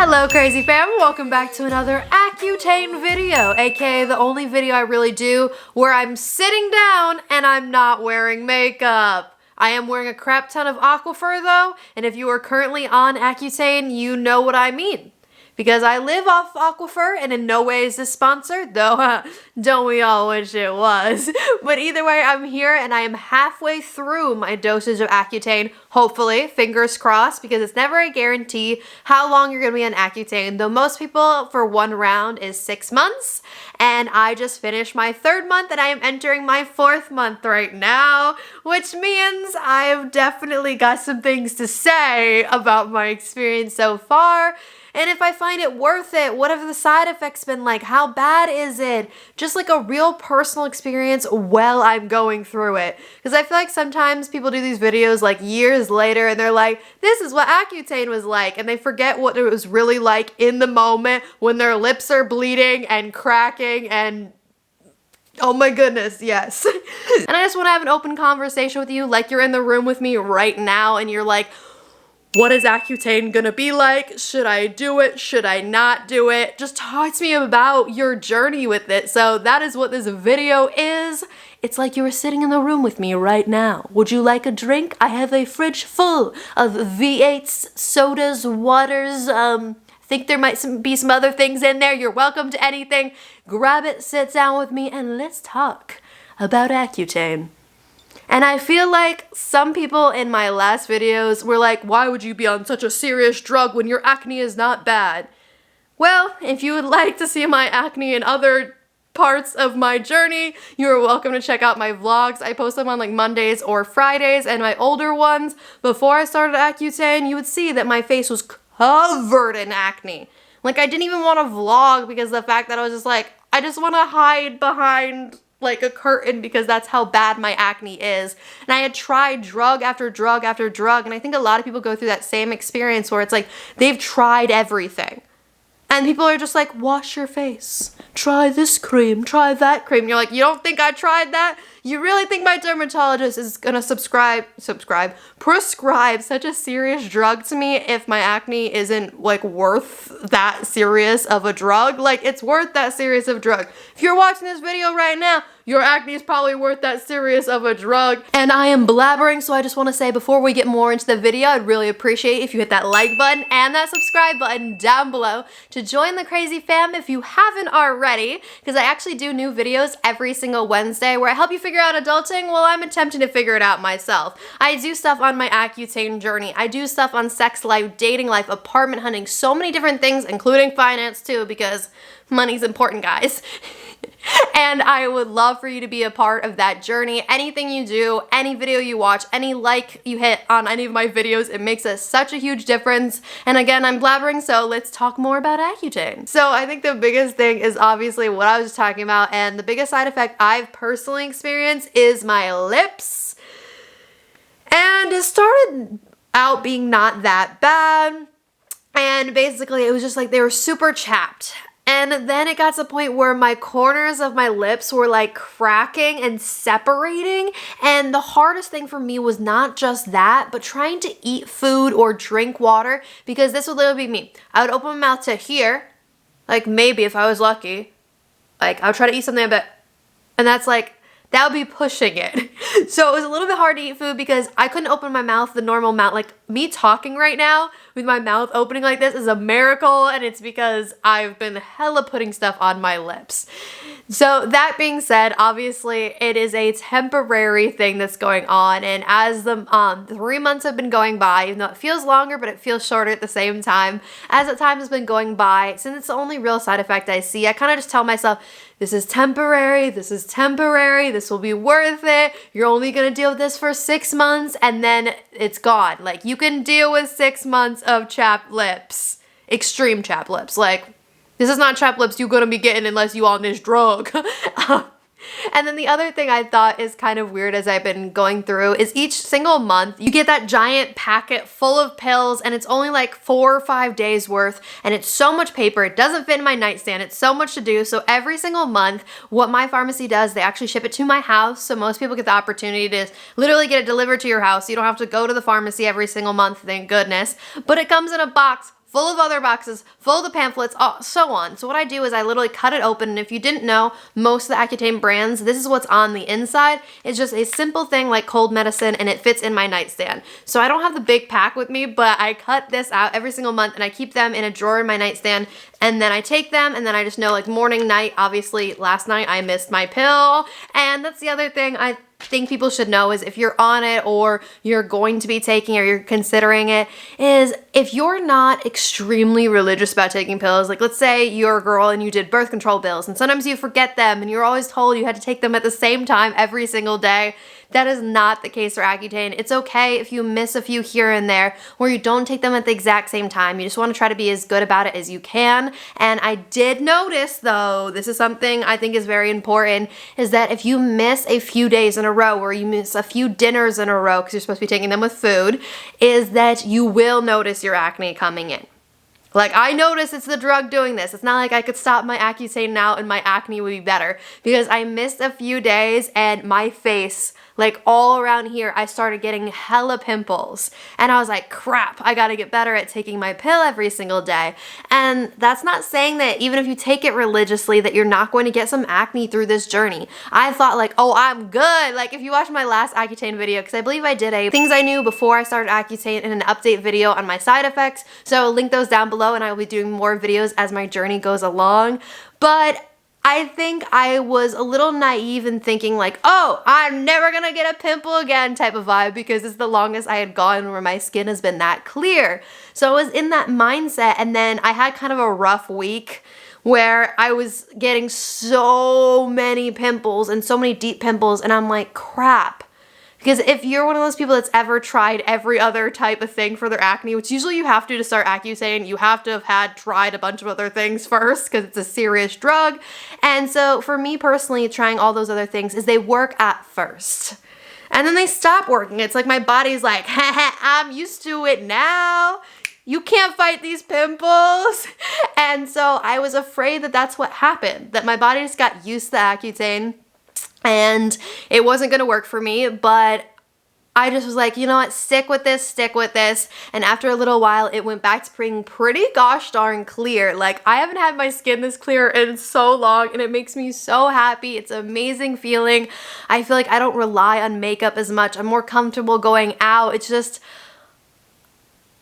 Hello crazy fam, welcome back to another Accutane video, aka the only video I really do where I'm sitting down and I'm not wearing makeup. I am wearing a crap ton of Aquifer though, and if you are currently on Accutane, you know what I mean. Because I live off Aquifer, and in no way is this sponsored, though don't we all wish it was. But either way, I'm here and I am halfway through my dosage of Accutane, hopefully, fingers crossed, because it's never a guarantee how long you're going to be on Accutane, though most people for one round is 6 months, and I just finished my 3rd month and I am entering my 4th month right now, which means I've definitely got some things to say about my experience so far. And if I find it worth it, what have the side effects been like? How bad is it? Just like a real personal experience while I'm going through it. Because I feel like sometimes people do these videos like years later and they're like, this is what Accutane was like. And they forget what it was really like in the moment when their lips are bleeding and cracking and oh my goodness, yes. And I just want to have an open conversation with you like you're in the room with me right now and you're like, what is Accutane gonna be like? Should I do it? Should I not do it? Just talk to me about your journey with it. So that is what this video is. It's like you were sitting in the room with me right now. Would you like a drink? I have a fridge full of V8s, sodas, waters, think there might be some other things in there. You're welcome to anything. Grab it, sit down with me, and let's talk about Accutane. And I feel like some people in my last videos were like, why would you be on such a serious drug when your acne is not bad? Well, if you would like to see my acne and other parts of my journey, you are welcome to check out my vlogs. I post them on like Mondays or Fridays, and my older ones, before I started Accutane, you would see that my face was covered in acne. Like I didn't even want to vlog because of the fact that I was just like, I just want to hide behind like a curtain because that's how bad my acne is. And I had tried drug after drug after drug, and I think a lot of people go through that same experience where it's like they've tried everything. And people are just like, wash your face. Try this cream, try that cream. You're like, you don't think I tried that? You really think my dermatologist is gonna prescribe such a serious drug to me if my acne isn't like worth that serious of a drug? Like it's worth that serious of a drug. If you're watching this video right now, your acne is probably worth that serious of a drug. And I am blabbering, so I just want to say before we get more into the video, I'd really appreciate if you hit that like button and that subscribe button down below to join the crazy fam if you haven't already, because I actually do new videos every single Wednesday where I help you figure out adulting while I'm attempting to figure it out myself. I do stuff on my Accutane journey. I do stuff on sex life, dating life, apartment hunting, so many different things, including finance too, because money's important, guys. And I would love for you to be a part of that journey. Anything you do, any video you watch, any like you hit on any of my videos, it makes such a huge difference. And again, I'm blabbering, so let's talk more about Accutane. So I think the biggest thing is obviously what I was just talking about, and the biggest side effect I've personally experienced is my lips. And it started out being not that bad, and basically it was just like they were super chapped. And then it got to the point where my corners of my lips were like cracking and separating. And the hardest thing for me was not just that, but trying to eat food or drink water, because this would literally be me. I would open my mouth to here, like maybe if I was lucky, like I would try to eat something a bit, and that's like, that would be pushing it. So it was a little bit hard to eat food because I couldn't open my mouth the normal mouth. Like me talking right now with my mouth opening like this is a miracle, and it's because I've been hella putting stuff on my lips. So that being said, obviously it is a temporary thing that's going on, and as the 3 months have been going by, even though it feels longer but it feels shorter at the same time, as the time has been going by, since it's the only real side effect I see, I kind of just tell myself, this is temporary, this is temporary, this will be worth it, you're only gonna deal with this for 6 months and then it's gone. Like you can deal with 6 months of chapped lips, extreme chapped lips. Like this is not chapped lips you're gonna be getting unless you on this drug. And then the other thing I thought is kind of weird as I've been going through is each single month you get that giant packet full of pills, and it's only like 4 or 5 days worth, and it's so much paper, it doesn't fit in my nightstand, it's so much to do. So every single month what my pharmacy does, they actually ship it to my house, so most people get the opportunity to literally get it delivered to your house. You don't have to go to the pharmacy every single month, thank goodness, but it comes in a box full of other boxes, full of the pamphlets, so on. So what I do is I literally cut it open, and if you didn't know, most of the Accutane brands, this is what's on the inside. It's just a simple thing like cold medicine, and it fits in my nightstand. So I don't have the big pack with me, but I cut this out every single month, and I keep them in a drawer in my nightstand, and then I take them, and then I just know like morning, night. Obviously last night I missed my pill, and that's the other thing I think people should know is if you're on it or you're going to be taking or you're considering it, is if you're not extremely religious about taking pills, like let's say you're a girl and you did birth control pills and sometimes you forget them and you're always told you had to take them at the same time every single day. That is not the case for Accutane. It's okay if you miss a few here and there where you don't take them at the exact same time. You just want to try to be as good about it as you can. And I did notice though, this is something I think is very important, is that if you miss a few days in a row or you miss a few dinners in a row because you're supposed to be taking them with food, is that you will notice your acne coming in. Like, I notice it's the drug doing this. It's not like I could stop my Accutane now and my acne would be better, because I missed a few days and my face, like all around here, I started getting hella pimples. And I was like, crap, I gotta get better at taking my pill every single day. And that's not saying that even if you take it religiously that you're not going to get some acne through this journey. I thought like, oh, I'm good. Like if you watch my last Accutane video, because I believe I did a things I knew before I started Accutane and an update video on my side effects. So I'll link those down below, and I will be doing more videos as my journey goes along. But I think I was a little naive in thinking like, oh, I'm never gonna get a pimple again type of vibe, because it's the longest I had gone where my skin has been that clear. So I was in that mindset, and then I had kind of a rough week where I was getting so many pimples and so many deep pimples, and I'm like, crap. Because if you're one of those people that's ever tried every other type of thing for their acne, which usually you have to start Accutane, you have to have tried a bunch of other things first because it's a serious drug. And so for me personally, trying all those other things is they work at first. And then they stop working. It's like my body's like, haha, I'm used to it now. You can't fight these pimples. And so I was afraid that that's what happened, that my body just got used to the Accutane and it wasn't gonna work for me. But I just was like, you know what, stick with this. And after a little while, it went back to being pretty gosh darn clear. Like, I haven't had my skin this clear in so long, and it makes me so happy. It's an amazing feeling. I feel like I don't rely on makeup as much. I'm more comfortable going out. It's just,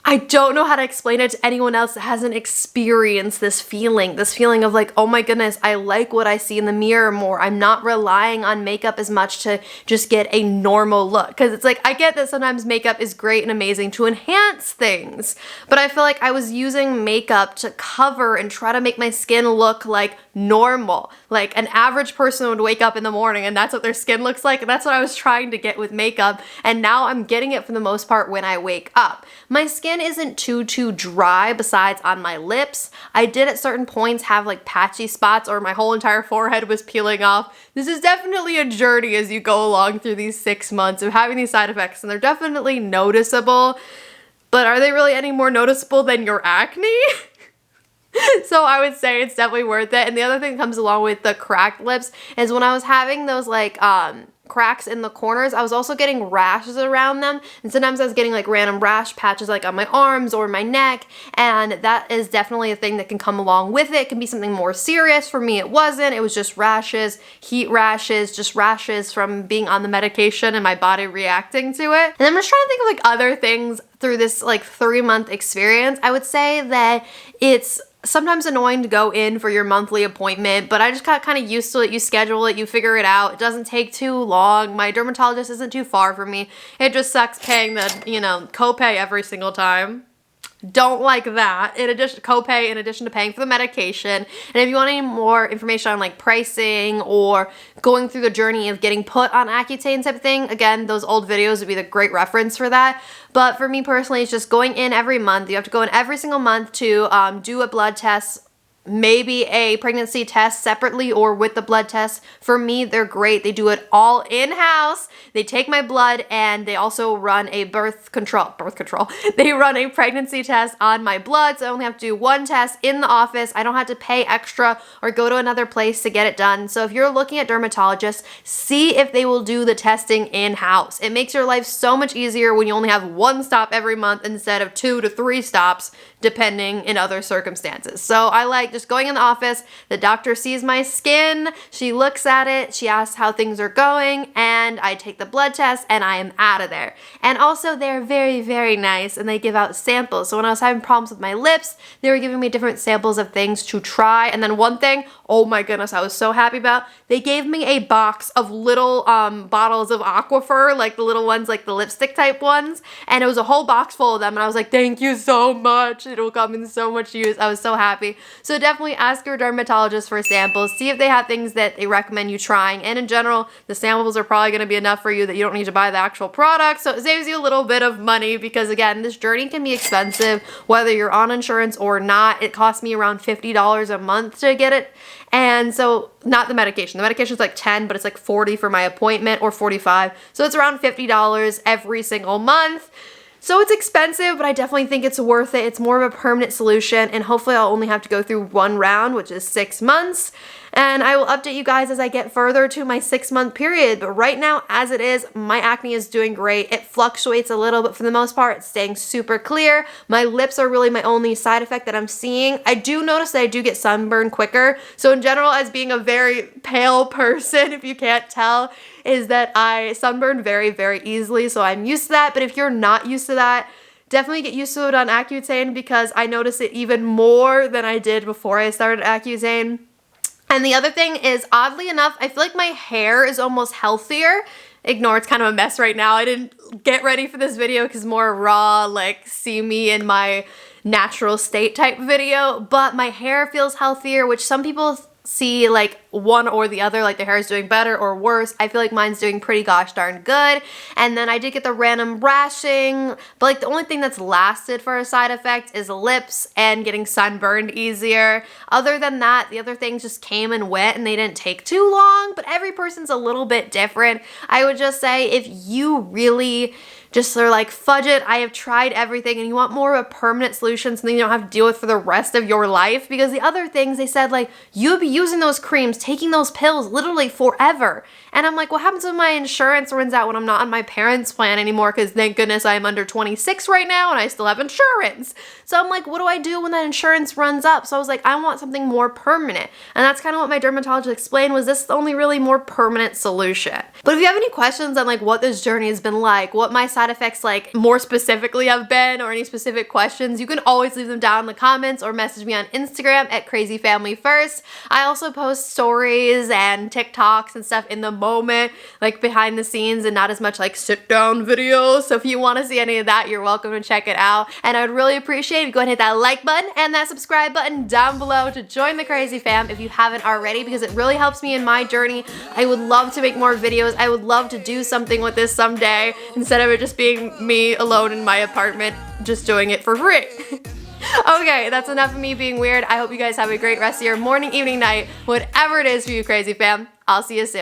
I don't know how to explain it to anyone else that hasn't experienced this feeling of like, oh my goodness, I like what I see in the mirror more. I'm not relying on makeup as much to just get a normal look. Because it's like, I get that sometimes makeup is great and amazing to enhance things, but I feel like I was using makeup to cover and try to make my skin look like normal. Like an average person would wake up in the morning and that's what their skin looks like. And that's what I was trying to get with makeup. And now I'm getting it for the most part when I wake up. My skin isn't too dry besides on my lips. I did at certain points have like patchy spots, or my whole entire forehead was peeling off. This is definitely a journey as you go along through these 6 months of having these side effects, and they're definitely noticeable. But are they really any more noticeable than your acne? So I would say it's definitely worth it. And the other thing that comes along with the cracked lips is when I was having those like cracks in the corners, I was also getting rashes around them, and sometimes I was getting like random rash patches like on my arms or my neck, and that is definitely a thing that can come along with it. It can be something more serious. For me, it wasn't. It was just rashes, heat rashes, just rashes from being on the medication and my body reacting to it. And I'm just trying to think of like other things through this like 3-month experience. I would say that it's sometimes annoying to go in for your monthly appointment, but I just got kind of used to it. You schedule it, you figure it out. It doesn't take too long. My dermatologist isn't too far from me. It just sucks paying the, copay every single time. Don't like that. Copay in addition to paying for the medication. And if you want any more information on like pricing or going through the journey of getting put on Accutane type of thing, again, those old videos would be the great reference for that. But for me personally, it's just going in every month. You have to go in every single month to do a blood test maybe a pregnancy test separately or with the blood test. For me, they're great. They do it all in-house. They take my blood and they also run a birth control. They run a pregnancy test on my blood, so I only have to do one test in the office. I don't have to pay extra or go to another place to get it done. So if you're looking at dermatologists, see if they will do the testing in-house. It makes your life so much easier when you only have one stop every month instead of 2 to 3 stops, depending in other circumstances. So I like just going in the office, the doctor sees my skin, she looks at it, she asks how things are going, and I take the blood test and I am out of there. And also they're very, very nice and they give out samples. So when I was having problems with my lips, they were giving me different samples of things to try. And then one thing, oh my goodness, I was so happy about, they gave me a box of little bottles of Aquifer, like the little ones, like the lipstick type ones. And it was a whole box full of them. And I was like, thank you so much. It'll come in so much use. I was so happy. So definitely ask your dermatologist for samples. See if they have things that they recommend you trying. And in general, the samples are probably going to be enough for you that you don't need to buy the actual product. So it saves you a little bit of money because again, this journey can be expensive whether you're on insurance or not. It cost me around $50 a month to get it. And so not the medication. The medication is like 10, but it's like 40 for my appointment or 45. So it's around $50 every single month. So it's expensive, but I definitely think it's worth it. It's more of a permanent solution, and hopefully I'll only have to go through one round, which is 6 months. And I will update you guys as I get further to my 6-month period. But right now, as it is, my acne is doing great. It fluctuates a little, but for the most part, it's staying super clear. My lips are really my only side effect that I'm seeing. I do notice that I do get sunburn quicker. So in general, as being a very pale person, if you can't tell, is that I sunburn very, very easily. So I'm used to that. But if you're not used to that, definitely get used to it on Accutane because I notice it even more than I did before I started Accutane. And the other thing is, oddly enough, I feel like my hair is almost healthier. Ignore, it's kind of a mess right now. I didn't get ready for this video because more raw, like see me in my natural state type video. But my hair feels healthier, which some people see like one or the other, like their hair is doing better or worse. I feel like mine's doing pretty gosh darn good. And then I did get the random rashing, but like the only thing that's lasted for a side effect is lips and getting sunburned easier. Other than that, the other things just came and went and they didn't take too long, but every person's a little bit different. I would just say if you really just are like, fudge it, I have tried everything, and you want more of a permanent solution, something you don't have to deal with for the rest of your life, because the other things they said, like, you'll be using those creams, taking those pills literally forever. And I'm like, what happens when my insurance runs out when I'm not on my parents' plan anymore? Because thank goodness I'm under 26 right now and I still have insurance. So I'm like, what do I do when that insurance runs up? So I was like, I want something more permanent. And that's kind of what my dermatologist explained, was this the only really more permanent solution. But if you have any questions on like what this journey has been like, what my side effects like more specifically have been, or any specific questions, you can always leave them down in the comments or message me on Instagram at crazyfamilyfirst. I also post stories and TikToks and stuff in the moment, like behind the scenes, and not as much like sit down videos. So if you want to see any of that, you're welcome to check it out. And I would really appreciate if you go ahead and hit that like button and that subscribe button down below to join the Crazy Fam if you haven't already, because it really helps me in my journey. I would love to make more videos. I would love to do something with this someday instead of it just being me alone in my apartment just doing it for free. Okay, that's enough of me being weird. I hope you guys have a great rest of your morning, evening, night, whatever it is for you, Crazy Fam. I'll see you soon.